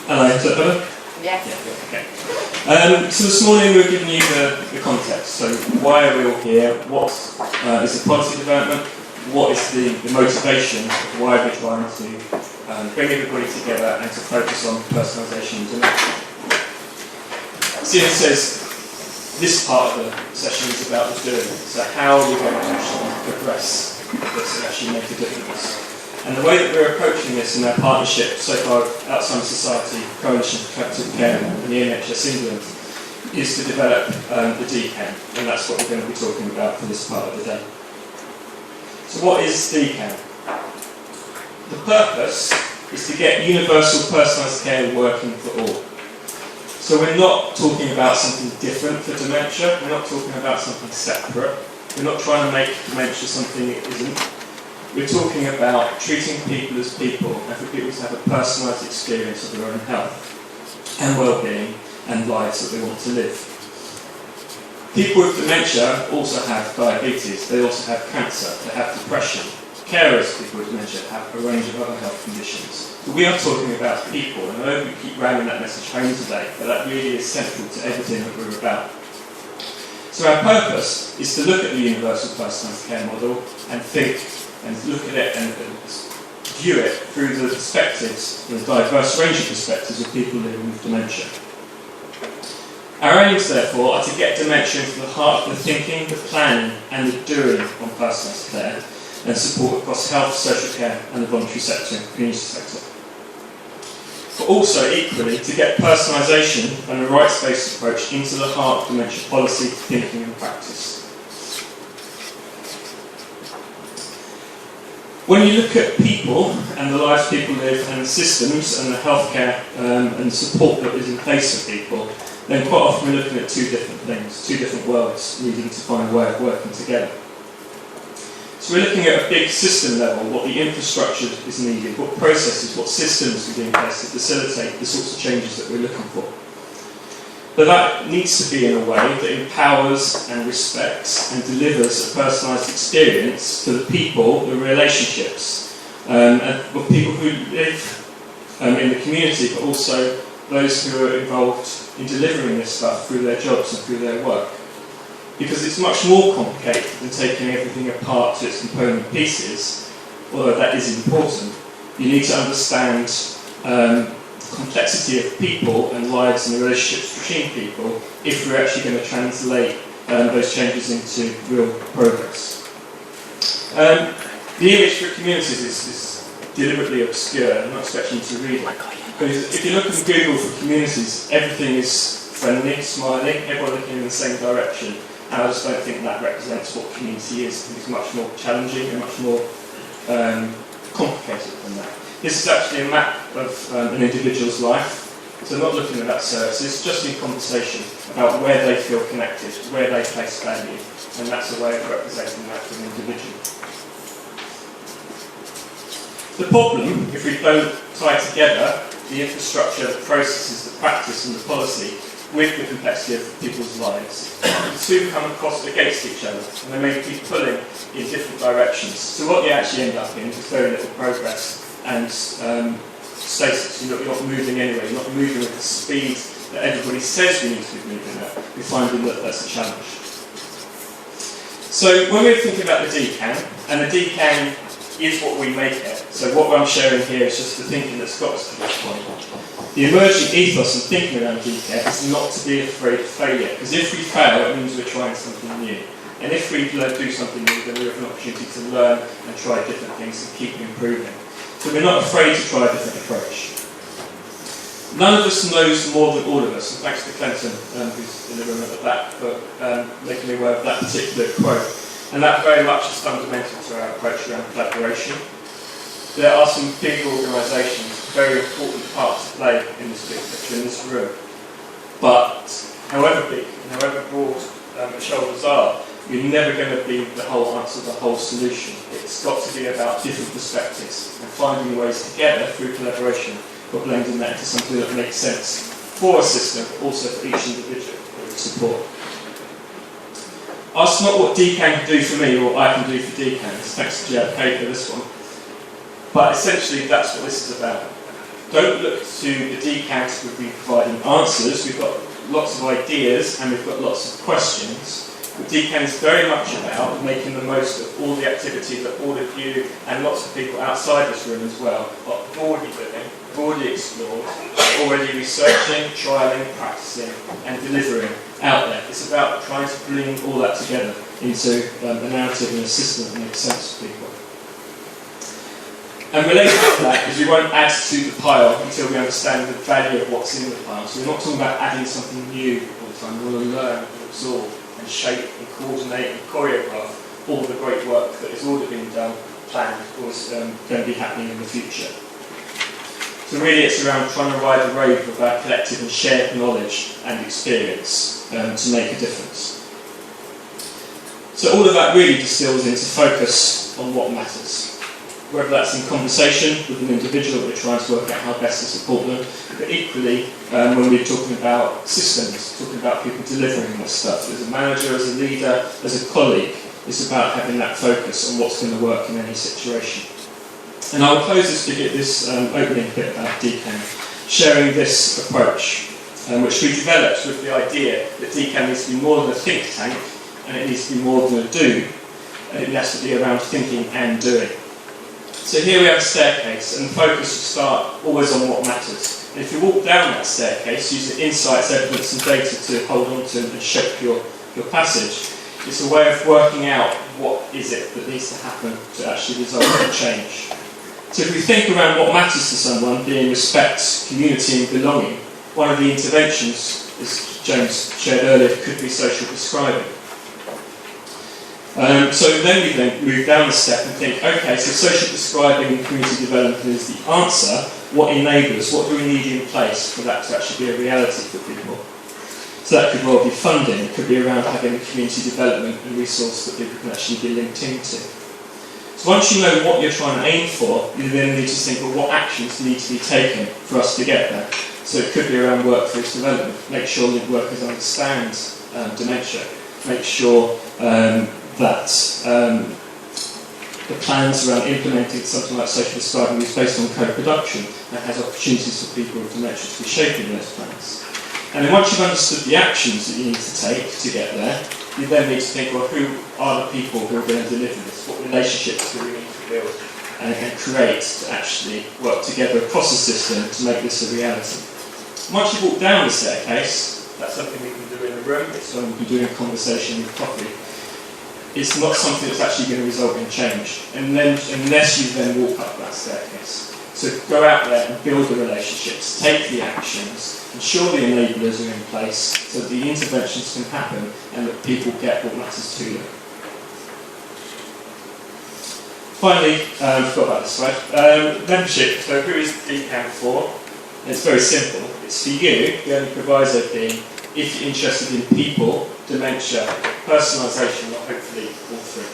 Hello, is that better? Yes. Yeah, okay. So this morning we're giving you the context. So why are we all here? What is the policy development? What is the motivation of why we're trying to bring everybody together and to focus on personalisation and dementia? As says, this part of the session is about the doing. So how are we going to actually progress this and actually make a difference? And the way that we're approaching this in our partnership so far with Alzheimer Society, Coalition for Collaborative Care and the NHS England is to develop the DCAN, and that's what we're going to be talking about for this part of the day. So what is DCAN? The purpose is to get universal personalised care working for all. So we're not talking about something different for dementia, we're not talking about something separate, we're not trying to make dementia something it isn't. We're talking about treating people as people and for people to have a personalised experience of their own health and well-being and lives that they want to live. People with dementia also have diabetes, they also have cancer, they have depression. Carers of people with dementia have a range of other health conditions. But we are talking about people, and I know we keep ramming that message home today, but that really is central to everything that we're about. So our purpose is to look at the universal personalised care model and think and look at it and view it through the perspectives, the diverse range of perspectives of people living with dementia. Our aims, therefore, are to get dementia into the heart of the thinking, the planning and the doing on personalised care and support across health, social care and the voluntary sector and community sector. But also, equally, to get personalisation and a rights-based approach into the heart of dementia policy, thinking and practice. When you look at people and the lives people live and the systems and the healthcare and support that is in place for people, then quite often we're looking at two different things, two different worlds needing to find a way of working together. So we're looking at a big system level, what the infrastructure is needed, what processes, what systems are being in place to facilitate the sorts of changes that we're looking for. But that needs to be in a way that empowers and respects and delivers a personalised experience for the people, the relationships, and for people who live in the community, but also those who are involved in delivering this stuff through their jobs and through their work. Because it's much more complicated than taking everything apart to its component pieces, although that is important. You need to understand complexity of people and lives and the relationships between people if we're actually going to translate those changes into real progress. The image for communities is deliberately obscure. I'm not expecting you to read it. But if you look at Google for communities, everything is friendly, smiling, everyone looking in the same direction. And I just don't think that represents what community is. I think it's much more challenging and much more complicated than that. This is actually a map of an individual's life, so not looking at services, just in conversation about where they feel connected, where they place value, and that's a way of representing that for an individual. The problem, if we don't tie together the infrastructure, the processes, the practice and the policy with the complexity of people's lives, the two come across against each other, and they may be pulling in different directions. So what you actually end up in is very little progress and stasis. You're not moving anywhere, you're not moving with the speed that everybody says we need to be moving at. We're finding that that's a challenge. So when we're thinking about the DCAN, and the DCAN is what we make it, so what I'm sharing here is just the thinking that's got us to this point. The emerging ethos and thinking around DCAN is not to be afraid of failure, because if we fail, it means we're trying something new. And if we do something new, then we have an opportunity to learn and try different things and keep improving. So we're not afraid to try a different approach. None of us knows more than all of us, and thanks to Clinton, who's in the room at the back, for making me aware of that particular quote. And that very much is fundamental to our approach around collaboration. There are some big organisations, very important parts to play in this big picture, in this room. But however big and however broad the shoulders are, you're never going to be the whole answer, the whole solution. It's got to be about different perspectives and finding ways together through collaboration for blending that into something that makes sense for a system, but also for each individual that we support. Ask not what DCAN can do for me or what I can do for DCAN. Thanks to JFK for this one. But essentially, that's what this is about. Don't look to the DCAN to be providing answers. We've got lots of ideas and we've got lots of questions. But DCAN is very much about making the most of all the activities that all of you and lots of people outside this room as well are already living, already explored, already researching, trialling, practicing and delivering out there. It's about trying to bring all that together into a narrative and a system that makes sense to people. And related to that is we won't add to the pile until we understand the value of what's in the pile. So we're not talking about adding something new all the time. We want to learn and absorb and shape and coordinate and choreograph all the great work that has already been done, planned, or is going to be happening in the future. So really it's around trying to ride the wave of our collective and shared knowledge and experience to make a difference. So all of that really distills into focus on what matters. Whether that's in conversation with an individual that we're trying to work out how best to support them, but equally when we're talking about systems, talking about people delivering this stuff, as a manager, as a leader, as a colleague, it's about having that focus on what's going to work in any situation. And I'll close this opening bit about DCAN, sharing this approach, which we developed with the idea that DCAN needs to be more than a think tank, and it needs to be more than a do, and it has to be around thinking and doing. So here we have a staircase, and the focus will start always on what matters. And if you walk down that staircase, using insights, evidence and data to hold on to and shape your passage, it's a way of working out what is it that needs to happen to actually result in change. So if we think around what matters to someone, being respect, community and belonging, one of the interventions, as James shared earlier, could be social prescribing. So then we move down the step and think, okay, so social prescribing and community development is the answer. What enablers? What do we need in place for that to actually be a reality for people? So that could well be funding. It could be around having community development and resource that people can actually be linked into. So once you know what you're trying to aim for, you then need to think, well, what actions need to be taken for us to get there? So it could be around workforce development. Make sure that workers understand dementia. Make sure that the plans around implementing something like social prescribing is based on co-production and has opportunities for people with dementia to be shaping those plans. And then once you've understood the actions that you need to take to get there, you then need to think, well, who are the people who are going to deliver this? What relationships do we need to build and create to actually work together across the system to make this a reality? Once you walk down the staircase, that's something we can do in a room, it's something we can do in a conversation with coffee. It's not something that's actually going to result in change, unless you then walk up that staircase. So go out there and build the relationships, take the actions, ensure the enablers are in place so that the interventions can happen and that people get what matters to them. Finally, I forgot about this slide, membership. So who is DCAN for? It's very simple. It's for you, the only proviso being if you're interested in people, dementia, personalisation, or hopefully all three.